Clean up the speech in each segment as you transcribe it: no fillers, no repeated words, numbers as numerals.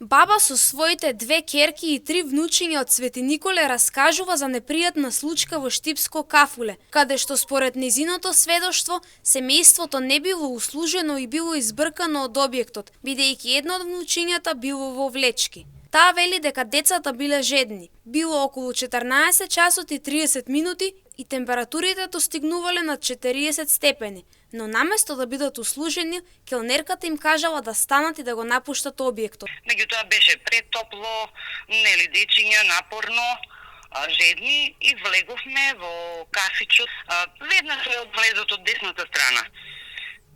Баба со своите 2 ќерки и 3 внучиња од Свети Николе раскажува за непријатна случка во Штипско кафуле, каде што според нејзиното сведоштво, семејството не било услужено и било избркано од објектот, бидејќи едно од внучињата било во влечки. Таа вели дека децата биле жедни. Било околу 14 часот и 30 минути и температурите достигнувале над 40 степени, но наместо да бидат услужени, келнерката им кажала да станат и да го напуштат објектот. Меѓутоа беше претопло, нели дечиња напорно, жедни и влеговме во кафичот. Веднаш од влезот од десната страна.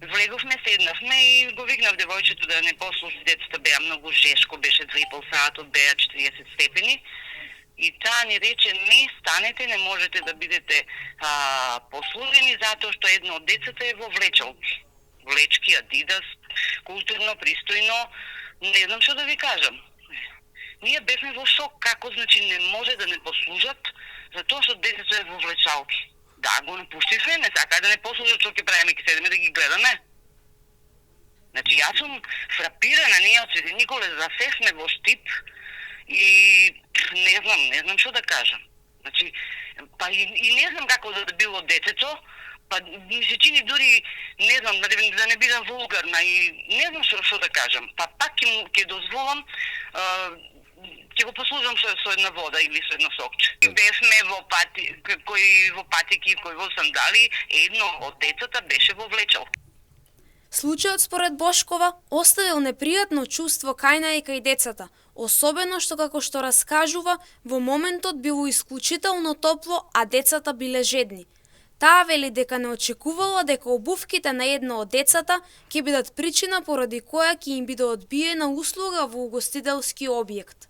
Влеговме, седнавме и го викнав девојчето да не послуши, децата беа многу жешко, беше 2,5 сатот, беа 40 степени. И таа ни рече, не станете, не можете да бидете послужени затоа што едно од децата е во влечалки. Влечки, Адидас, културно, пристојно, не знам што да ви кажам. Ние бевме во шок, како значи не може да не послужат, затоа што децето е во влечалки. Да, го напуштивме, не сака да не послужат, што ќе правиме, ќе седеме да ги гледаме. Значи, јас сум фрапирана, ние од Свети Николе засевме во Штип, и не знам што да кажам. Значи, па и не знам како да било детето, па ми се чини дури, не знам, да не бидам вулгарна и не знам што да кажам. Па пак ќе дозволам, ќе го послужам со една вода или со едно сокче. Бевме во патики, кои во сандали, едно од децата беше во влечалка. Случајот според Бошкова оставил непријатно чувство кај неа и кај децата, особено што како што раскажува, во моментот било исклучително топло, а децата биле жедни. Таа вели дека не очекувала дека обувките на едно од децата ќе бидат причина поради која ќе им биде одбиена услуга во угостителски објект.